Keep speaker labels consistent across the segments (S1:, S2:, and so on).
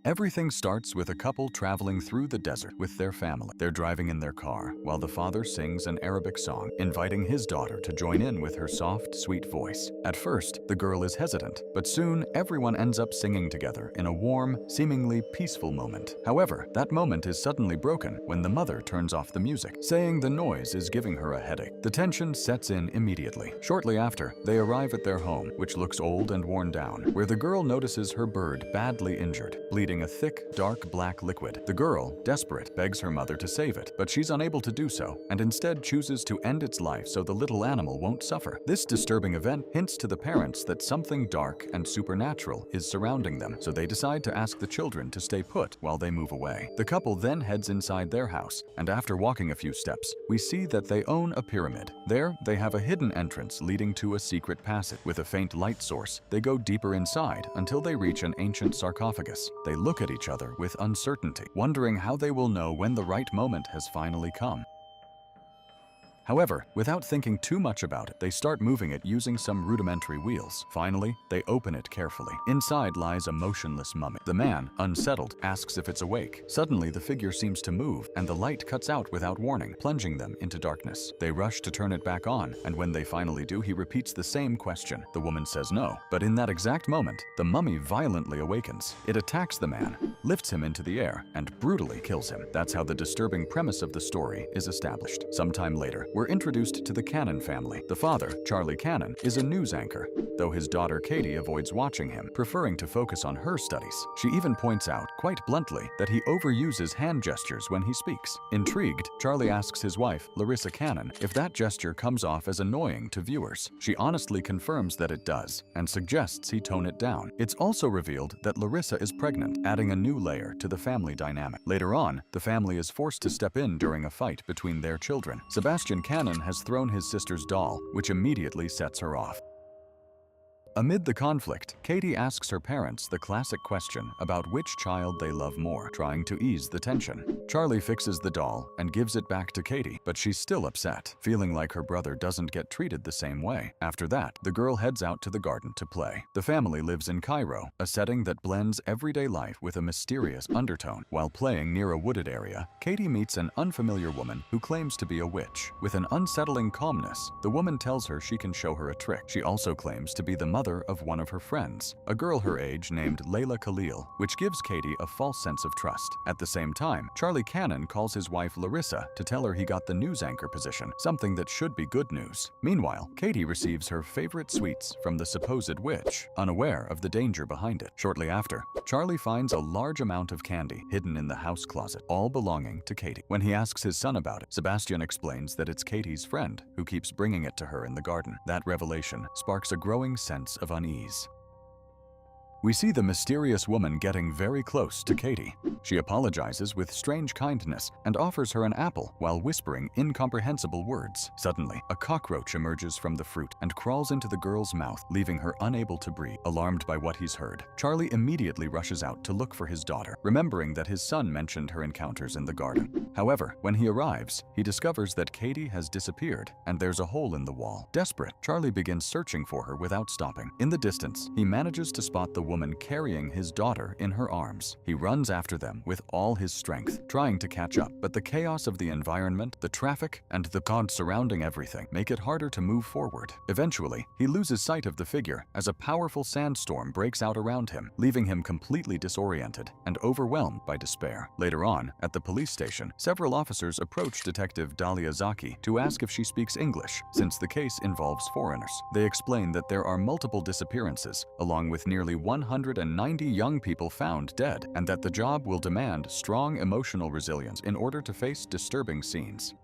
S1: Everything starts with a couple traveling through the desert with their family. They're driving in their car while the father sings an Arabic song, inviting his daughter to join in with her soft, sweet voice. At first, the girl is hesitant, but soon everyone ends up singing together in a warm, seemingly peaceful moment. However, that moment is suddenly broken when the mother turns off the music, saying the noise is giving her a headache. The tension sets in immediately. Shortly after, they arrive at their home, which looks old and worn down, where the girl notices her bird badly injured, bleeding a thick, dark black liquid. The girl, desperate, begs her mother to save it, but she's unable to do so, and instead chooses to end its life so the little animal won't suffer. This disturbing event hints to the parents that something dark and supernatural is surrounding them, so they decide to ask the children to stay put while they move away. The couple then heads inside their house, and after walking a few steps, we see that they own a pyramid. There, they have a hidden entrance leading to a secret passage. With a faint light source, they go deeper inside until they reach an ancient sarcophagus. They look at each other with uncertainty, wondering how they will know when the right moment has finally come. However, without thinking too much about it, they start moving it using some rudimentary wheels. Finally, they open it carefully. Inside lies a motionless mummy. The man, unsettled, asks if it's awake. Suddenly, the figure seems to move, and the light cuts out without warning, plunging them into darkness. They rush to turn it back on, and when they finally do, he repeats the same question. The woman says no. But in that exact moment, the mummy violently awakens. It attacks the man, lifts him into the air, and brutally kills him. That's how the disturbing premise of the story is established. Sometime later, we're introduced to the Cronin family. The father, Charlie Cronin, is a news anchor, though his daughter Katie avoids watching him, preferring to focus on her studies. She even points out, quite bluntly, that he overuses hand gestures when he speaks. Intrigued, Charlie asks his wife, Larissa Cronin, if that gesture comes off as annoying to viewers. She honestly confirms that it does, and suggests he tone it down. It's also revealed that Larissa is pregnant, adding a new layer to the family dynamic. Later on, the family is forced to step in during a fight between their children. Sebastian Cronin has thrown his sister's doll, which immediately sets her off. Amid the conflict, Katie asks her parents the classic question about which child they love more, trying to ease the tension. Charlie fixes the doll and gives it back to Katie, but she's still upset, feeling like her brother doesn't get treated the same way. After that, the girl heads out to the garden to play. The family lives in Cairo, a setting that blends everyday life with a mysterious undertone. While playing near a wooded area, Katie meets an unfamiliar woman who claims to be a witch. With an unsettling calmness, the woman tells her she can show her a trick. She also claims to be the mother of one of her friends, a girl her age named Layla Khalil, which gives Katie a false sense of trust. At the same time, Charlie Cronin calls his wife Larissa to tell her he got the news anchor position, something that should be good news. Meanwhile, Katie receives her favorite sweets from the supposed witch, unaware of the danger behind it. Shortly after, Charlie finds a large amount of candy hidden in the house closet, all belonging to Katie. When he asks his son about it, Sebastian explains that it's Katie's friend who keeps bringing it to her in the garden. That revelation sparks a growing sense of unease. We see the mysterious woman getting very close to Katie. She apologizes with strange kindness and offers her an apple while whispering incomprehensible words. Suddenly, a cockroach emerges from the fruit and crawls into the girl's mouth, leaving her unable to breathe. Alarmed by what he's heard, Charlie immediately rushes out to look for his daughter, remembering that his son mentioned her encounters in the garden. However, when he arrives, he discovers that Katie has disappeared and there's a hole in the wall. Desperate, Charlie begins searching for her without stopping. In the distance, he manages to spot the woman carrying his daughter in her arms. He runs after them with all his strength, trying to catch up, but the chaos of the environment, the traffic, and the god surrounding everything make it harder to move forward. Eventually, he loses sight of the figure as a powerful sandstorm breaks out around him, leaving him completely disoriented and overwhelmed by despair. Later on, at the police station, several officers approach Detective Dahlia Zaki to ask if she speaks English, since the case involves foreigners. They explain that there are multiple disappearances, along with nearly 190 young people found dead, and that the job will demand strong emotional resilience in order to face disturbing scenes.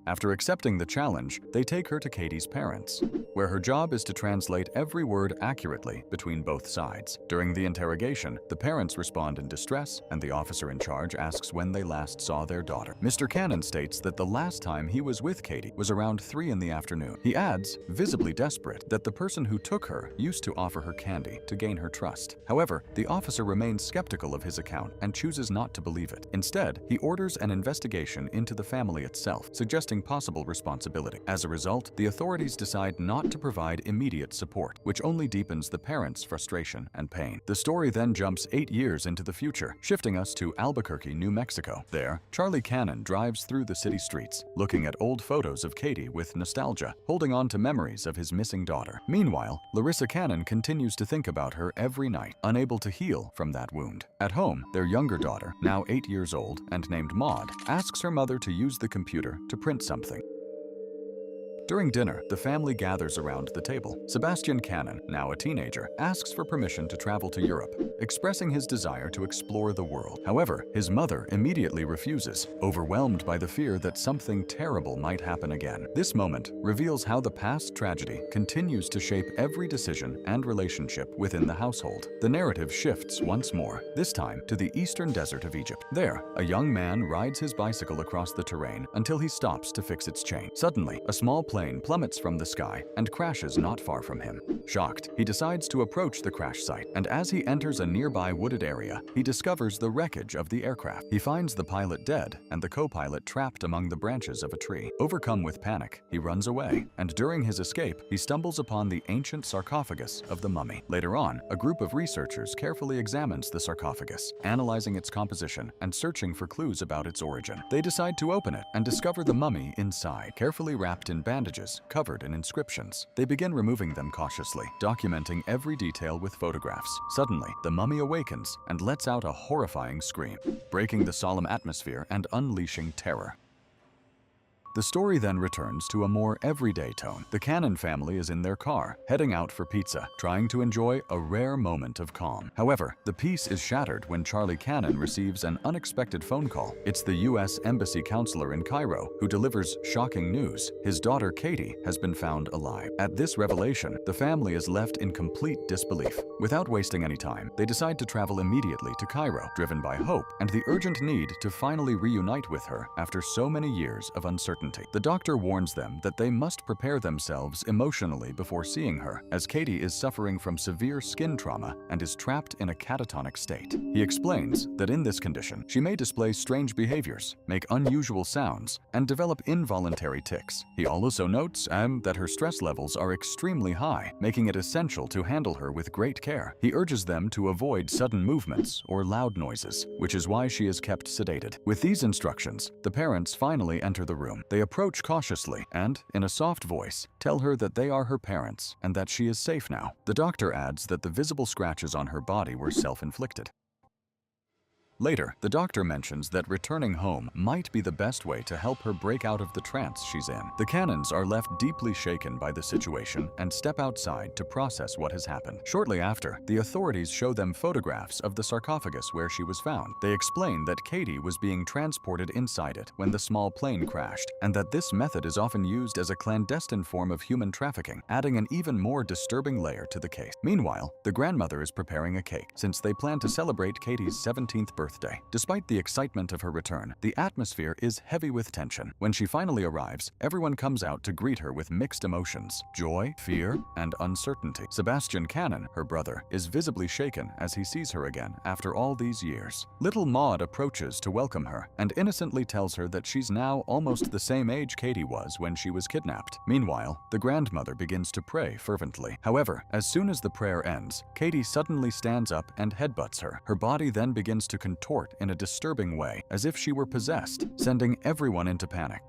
S1: After accepting the challenge, they take her to Katie's parents, where her job is to translate every word accurately between both sides. During the interrogation, the parents respond in distress, and the officer in charge asks when they last saw their daughter. Mr. Cronin states that the last time he was with Katie was around 3 in the afternoon. He adds, visibly desperate, that the person who took her used to offer her candy to gain her trust. However, the officer remains skeptical of his account and chooses not to believe it. Instead, he orders an investigation into the family itself, suggesting suggesting possible responsibility. As a result, the authorities decide not to provide immediate support, which only deepens the parents' frustration and pain. The story then jumps 8 years into the future, shifting us to Albuquerque, New Mexico. There, Charlie Cannon drives through the city streets, looking at old photos of Katie with nostalgia, holding on to memories of his missing daughter. Meanwhile, Larissa Cannon continues to think about her every night, unable to heal from that wound. At home, their younger daughter, now 8 years old and named Maud, asks her mother to use the computer to print something. During dinner, the family gathers around the table. Sebastian Cannon, now a teenager, asks for permission to travel to Europe, expressing his desire to explore the world. However, his mother immediately refuses, overwhelmed by the fear that something terrible might happen again. This moment reveals how the past tragedy continues to shape every decision and relationship within the household. The narrative shifts once more, this time to the eastern desert of Egypt. There, a young man rides his bicycle across the terrain until he stops to fix its chain. Suddenly, a small plane plummets from the sky and crashes not far from him. Shocked, he decides to approach the crash site, and as he enters a nearby wooded area, he discovers the wreckage of the aircraft. He finds the pilot dead and the co-pilot trapped among the branches of a tree. Overcome with panic, he runs away, and during his escape, he stumbles upon the ancient sarcophagus of the mummy. Later on, a group of researchers carefully examines the sarcophagus, analyzing its composition and searching for clues about its origin. They decide to open it and discover the mummy inside, carefully wrapped in bandages covered in inscriptions. They begin removing them cautiously, documenting every detail with photographs. Suddenly, the mummy awakens and lets out a horrifying scream, breaking the solemn atmosphere and unleashing terror. The story then returns to a more everyday tone. The Cannon family is in their car, heading out for pizza, trying to enjoy a rare moment of calm. However, the peace is shattered when Charlie Cannon receives an unexpected phone call. It's the U.S. Embassy counselor in Cairo who delivers shocking news. His daughter Katie has been found alive. At this revelation, the family is left in complete disbelief. Without wasting any time, they decide to travel immediately to Cairo, driven by hope and the urgent need to finally reunite with her after so many years of uncertainty. The doctor warns them that they must prepare themselves emotionally before seeing her, as Katie is suffering from severe skin trauma and is trapped in a catatonic state. He explains that in this condition, she may display strange behaviors, make unusual sounds, and develop involuntary tics. He also notes that her stress levels are extremely high, making it essential to handle her with great care. He urges them to avoid sudden movements or loud noises, which is why she is kept sedated. With these instructions, the parents finally enter the room. They approach cautiously and, in a soft voice, tell her that they are her parents and that she is safe now. The doctor adds that the visible scratches on her body were self-inflicted. Later, the doctor mentions that returning home might be the best way to help her break out of the trance she's in. The Cannons are left deeply shaken by the situation and step outside to process what has happened. Shortly after, the authorities show them photographs of the sarcophagus where she was found. They explain that Katie was being transported inside it when the small plane crashed, and that this method is often used as a clandestine form of human trafficking, adding an even more disturbing layer to the case. Meanwhile, the grandmother is preparing a cake, since they plan to celebrate Katie's 17th birthday. Despite the excitement of her return, the atmosphere is heavy with tension. When she finally arrives, everyone comes out to greet her with mixed emotions: joy, fear, and uncertainty. Sebastian Cannon, her brother, is visibly shaken as he sees her again after all these years. Little Maud approaches to welcome her and innocently tells her that she's now almost the same age Katie was when she was kidnapped. Meanwhile, the grandmother begins to pray fervently. However, as soon as the prayer ends, Katie suddenly stands up and headbutts her. Her body then begins to contort in a disturbing way, as if she were possessed, sending everyone into panic.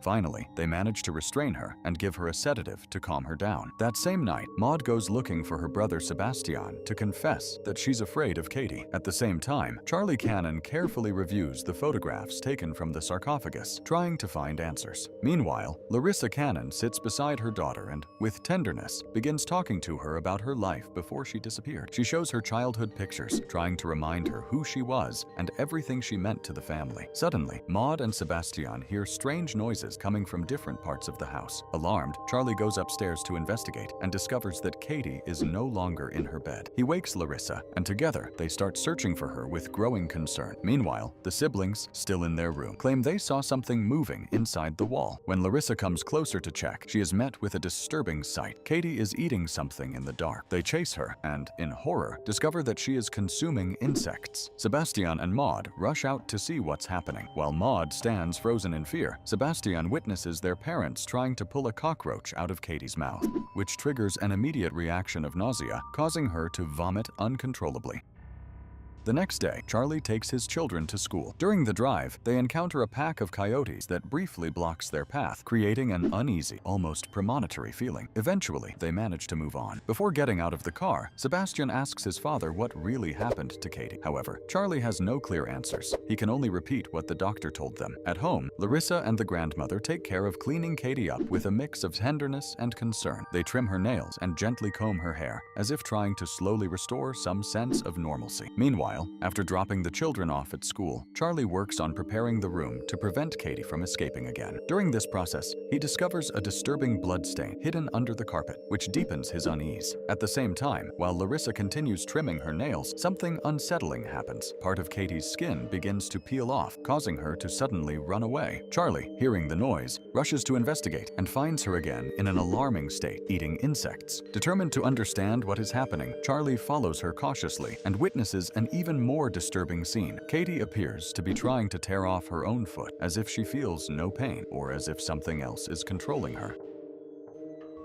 S1: Finally, they manage to restrain her and give her a sedative to calm her down. That same night, Maud goes looking for her brother Sebastian to confess that she's afraid of Katie. At the same time, Charlie Cannon carefully reviews the photographs taken from the sarcophagus, trying to find answers. Meanwhile, Larissa Cannon sits beside her daughter and, with tenderness, begins talking to her about her life before she disappeared. She shows her childhood pictures, trying to remind her who she was and everything she meant to the family. Suddenly, Maud and Sebastian hear strange noises noises coming from different parts of the house. Alarmed, Charlie goes upstairs to investigate and discovers that Katie is no longer in her bed. He wakes Larissa, and together they start searching for her with growing concern. Meanwhile, the siblings, still in their room, claim they saw something moving inside the wall. When Larissa comes closer to check, she is met with a disturbing sight. Katie is eating something in the dark. They chase her and, in horror, discover that she is consuming insects. Sebastian and Maud rush out to see what's happening. While Maud stands frozen in fear, Sebastian witnesses their parents trying to pull a cockroach out of Katie's mouth, which triggers an immediate reaction of nausea, causing her to vomit uncontrollably. The next day, Charlie takes his children to school. During the drive, they encounter a pack of coyotes that briefly blocks their path, creating an uneasy, almost premonitory feeling. Eventually, they manage to move on. Before getting out of the car, Sebastian asks his father what really happened to Katie. However, Charlie has no clear answers. He can only repeat what the doctor told them. At home, Larissa and the grandmother take care of cleaning Katie up with a mix of tenderness and concern. They trim her nails and gently comb her hair, as if trying to slowly restore some sense of normalcy. Meanwhile, after dropping the children off at school, Charlie works on preparing the room to prevent Katie from escaping again. During this process, he discovers a disturbing blood stain hidden under the carpet, which deepens his unease. At the same time, while Larissa continues trimming her nails, something unsettling happens. Part of Katie's skin begins to peel off, causing her to suddenly run away. Charlie, hearing the noise, rushes to investigate and finds her again in an alarming state, eating insects. Determined to understand what is happening, Charlie follows her cautiously and witnesses an even more disturbing scene. Katie appears to be trying to tear off her own foot, as if she feels no pain or as if something else is controlling her.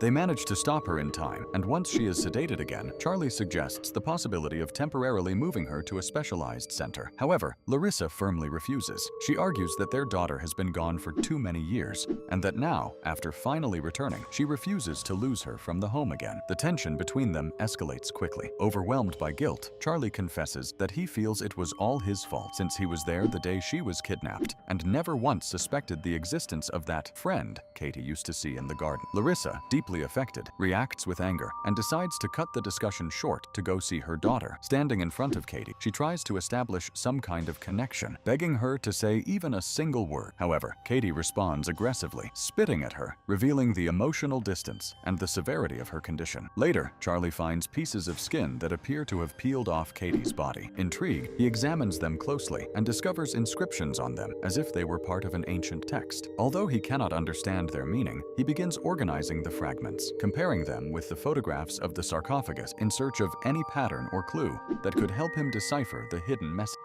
S1: They manage to stop her in time, and once she is sedated again, Charlie suggests the possibility of temporarily moving her to a specialized center. However, Larissa firmly refuses. She argues that their daughter has been gone for too many years, and that now, after finally returning, she refuses to lose her from the home again. The tension between them escalates quickly. Overwhelmed by guilt, Charlie confesses that he feels it was all his fault, since he was there the day she was kidnapped, and never once suspected the existence of that friend Katie used to see in the garden. Larissa, deeply affected, reacts with anger and decides to cut the discussion short to go see her daughter. Standing in front of Katie, she tries to establish some kind of connection, begging her to say even a single word. However, Katie responds aggressively, spitting at her, revealing the emotional distance and the severity of her condition. Later, Charlie finds pieces of skin that appear to have peeled off Katie's body. Intrigued, he examines them closely and discovers inscriptions on them, as if they were part of an ancient text. Although he cannot understand their meaning, he begins organizing the fragments, comparing them with the photographs of the sarcophagus in search of any pattern or clue that could help him decipher the hidden message.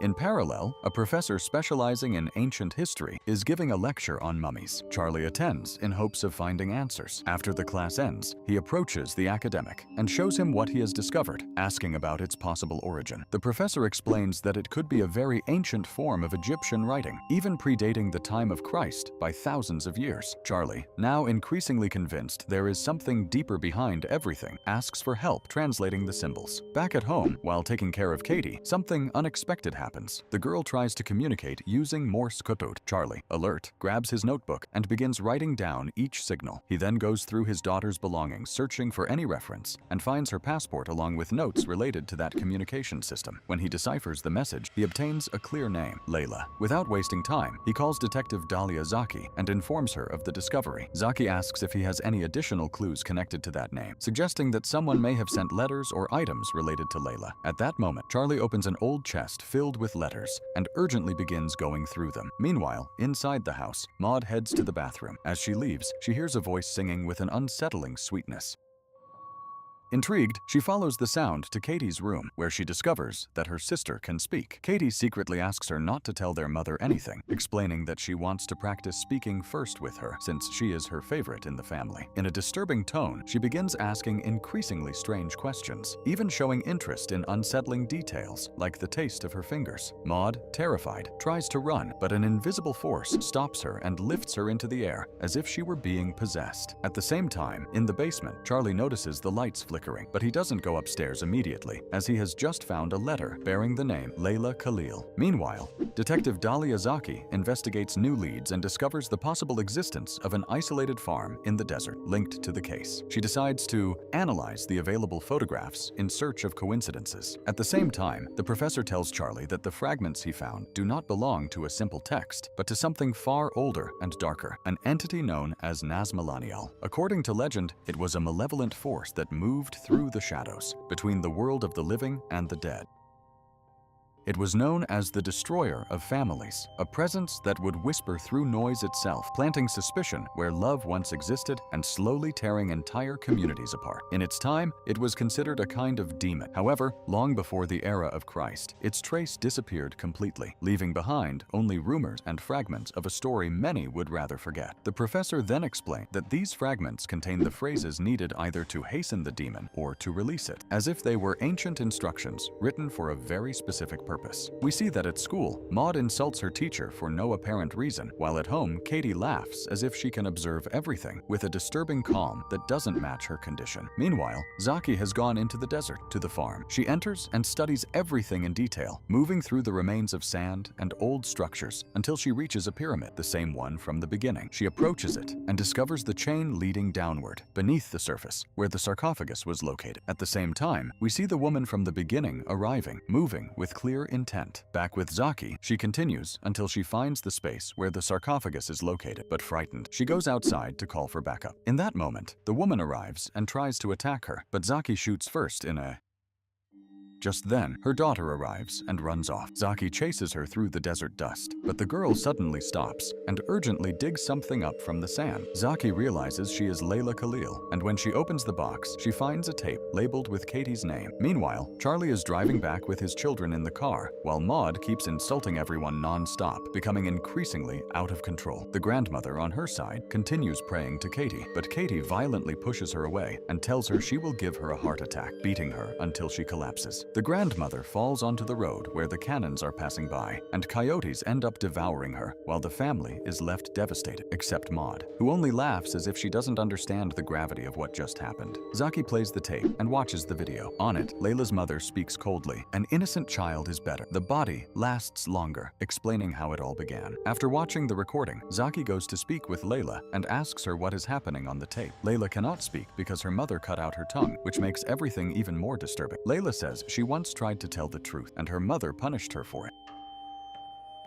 S1: In parallel, a professor specializing in ancient history is giving a lecture on mummies. Charlie attends in hopes of finding answers. After the class ends, he approaches the academic and shows him what he has discovered, asking about its possible origin. The professor explains that it could be a very ancient form of Egyptian writing, even predating the time of Christ by thousands of years. Charlie, now increasingly convinced there is something deeper behind everything, asks for help translating the symbols. Back at home, while taking care of Katie, something unexpected happens. The girl tries to communicate using Morse code. Charlie, alert, grabs his notebook and begins writing down each signal. He then goes through his daughter's belongings, searching for any reference, and finds her passport along with notes related to that communication system. When he deciphers the message, he obtains a clear name, Layla. Without wasting time, he calls Detective Dahlia Zaki and informs her of the discovery. Zaki asks if he has any additional clues connected to that name, suggesting that someone may have sent letters or items related to Layla. At that moment, Charlie opens an old chest filled with letters and urgently begins going through them. Meanwhile, inside the house, Maud heads to the bathroom. As she leaves, she hears a voice singing with an unsettling sweetness. Intrigued, she follows the sound to Katie's room, where she discovers that her sister can speak. Katie secretly asks her not to tell their mother anything, explaining that she wants to practice speaking first with her, since she is her favorite in the family. In a disturbing tone, she begins asking increasingly strange questions, even showing interest in unsettling details, like the taste of her fingers. Maud, terrified, tries to run, but an invisible force stops her and lifts her into the air, as if she were being possessed. At the same time, in the basement, Charlie notices the lights flickering flickering, but he doesn't go upstairs immediately, as he has just found a letter bearing the name Layla Khalil. Meanwhile, Detective Dalia Zaki investigates new leads and discovers the possible existence of an isolated farm in the desert linked to the case. She decides to analyze the available photographs in search of coincidences. At the same time, the professor tells Charlie that the fragments he found do not belong to a simple text, but to something far older and darker, an entity known as Nazmalaniel. According to legend, it was a malevolent force that moved through the shadows, between the world of the living and the dead. It was known as the destroyer of families, a presence that would whisper through noise itself, planting suspicion where love once existed and slowly tearing entire communities apart. In its time, it was considered a kind of demon. However, long before the era of Christ, its trace disappeared completely, leaving behind only rumors and fragments of a story many would rather forget. The professor then explained that these fragments contain the phrases needed either to hasten the demon or to release it, as if they were ancient instructions written for a very specific purpose. We see that at school, Maud insults her teacher for no apparent reason, while at home, Katie laughs as if she can observe everything with a disturbing calm that doesn't match her condition. Meanwhile, Zaki has gone into the desert, to the farm. She enters and studies everything in detail, moving through the remains of sand and old structures until she reaches a pyramid, the same one from the beginning. She approaches it and discovers the chain leading downward, beneath the surface, where the sarcophagus was located. At the same time, we see the woman from the beginning arriving, moving with clear intent. Back with Zaki, she continues until she finds the space where the sarcophagus is located, but frightened, she goes outside to call for backup. In that moment, the woman arrives and tries to attack her, but Zaki shoots first in a Just then, her daughter arrives and runs off. Zaki chases her through the desert dust, but the girl suddenly stops and urgently digs something up from the sand. Zaki realizes she is Layla Khalil, and when she opens the box, she finds a tape labeled with Katie's name. Meanwhile, Charlie is driving back with his children in the car, while Maud keeps insulting everyone non-stop, becoming increasingly out of control. The grandmother, on her side, continues praying to Katie, but Katie violently pushes her away and tells her she will give her a heart attack, beating her until she collapses. The grandmother falls onto the road where the cannons are passing by, and coyotes end up devouring her, while the family is left devastated, except Maud, who only laughs as if she doesn't understand the gravity of what just happened. Zaki plays the tape and watches the video. On it, Layla's mother speaks coldly. An innocent child is better. The body lasts longer, explaining how it all began. After watching the recording, Zaki goes to speak with Layla and asks her what is happening on the tape. Layla cannot speak because her mother cut out her tongue, which makes everything even more disturbing. Layla says she once tried to tell the truth, and her mother punished her for it.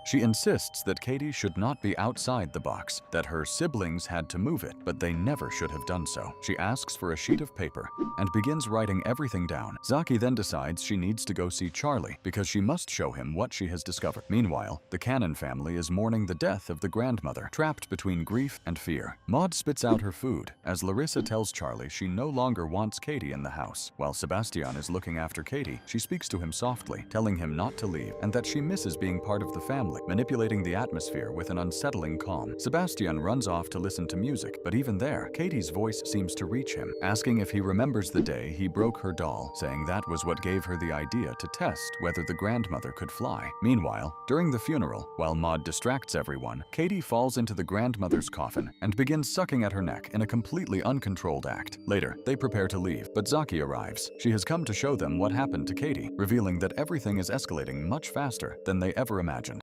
S1: She insists that Katie should not be outside the box, that her siblings had to move it, but they never should have done so. She asks for a sheet of paper and begins writing everything down. Zaki then decides she needs to go see Charlie because she must show him what she has discovered. Meanwhile, the Cannon family is mourning the death of the grandmother, trapped between grief and fear. Maud spits out her food as Larissa tells Charlie she no longer wants Katie in the house. While Sebastian is looking after Katie, she speaks to him softly, telling him not to leave and that she misses being part of the family, manipulating the atmosphere with an unsettling calm. Sebastian runs off to listen to music, but even there, Katie's voice seems to reach him, asking if he remembers the day he broke her doll, saying that was what gave her the idea to test whether the grandmother could fly. Meanwhile, during the funeral, while Maud distracts everyone, Katie falls into the grandmother's coffin and begins sucking at her neck in a completely uncontrolled act. Later, they prepare to leave, but Zaki arrives. She has come to show them what happened to Katie, revealing that everything is escalating much faster than they ever imagined.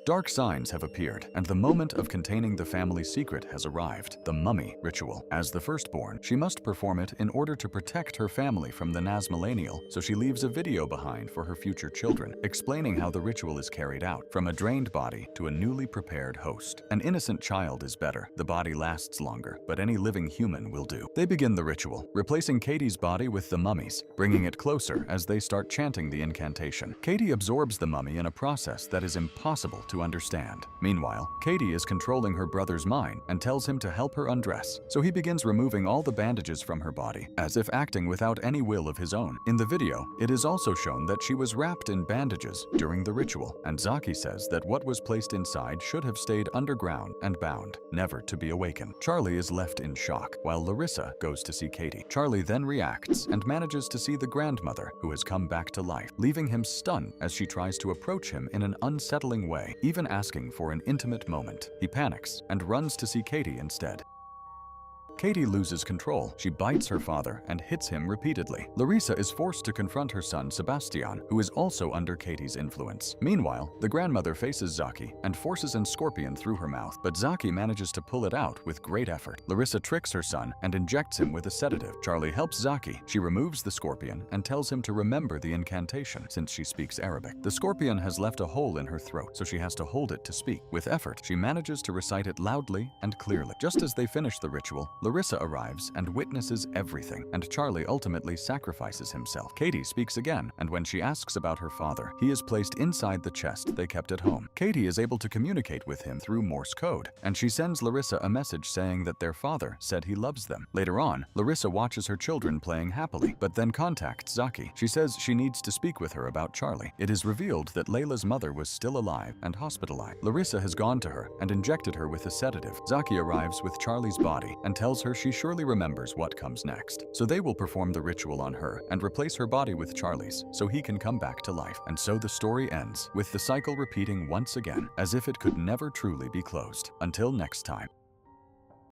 S1: Dark signs have appeared, and the moment of containing the family's secret has arrived, the mummy ritual. As the firstborn, she must perform it in order to protect her family from the Nazmalanial, so she leaves a video behind for her future children, explaining how the ritual is carried out, from a drained body to a newly prepared host. An innocent child is better. The body lasts longer, but any living human will do. They begin the ritual, replacing Katie's body with the mummy's, bringing it closer as they start chanting the incantation. Katie absorbs the mummy in a process that is impossible to understand. Meanwhile, Katie is controlling her brother's mind and tells him to help her undress, so he begins removing all the bandages from her body, as if acting without any will of his own. In the video, it is also shown that she was wrapped in bandages during the ritual, and Zaki says that what was placed inside should have stayed underground and bound, never to be awakened. Charlie is left in shock, while Larissa goes to see Katie. Charlie then reacts and manages to see the grandmother, who has come back to life, leaving him stunned as she tries to approach him in an unsettling way, even asking for an intimate moment. He panics and runs to see Katie instead. Katie loses control. She bites her father and hits him repeatedly. Larissa is forced to confront her son Sebastian, who is also under Katie's influence. Meanwhile, the grandmother faces Zaki and forces an scorpion through her mouth, but Zaki manages to pull it out with great effort. Larissa tricks her son and injects him with a sedative. Charlie helps Zaki. She removes the scorpion and tells him to remember the incantation since she speaks Arabic. The scorpion has left a hole in her throat, so she has to hold it to speak. With effort, she manages to recite it loudly and clearly. Just as they finish the ritual, Larissa arrives and witnesses everything, and Charlie ultimately sacrifices himself. Katie speaks again, and when she asks about her father, he is placed inside the chest they kept at home. Katie is able to communicate with him through Morse code, and she sends Larissa a message saying that their father said he loves them. Later on, Larissa watches her children playing happily, but then contacts Zaki. She says she needs to speak with her about Charlie. It is revealed that Layla's mother was still alive and hospitalized. Larissa has gone to her and injected her with a sedative. Zaki arrives with Charlie's body and tells her she surely remembers what comes next. So they will perform the ritual on her and replace her body with Charlie's so he can come back to life. And so the story ends, with the cycle repeating once again, as if it could never truly be closed. Until next time.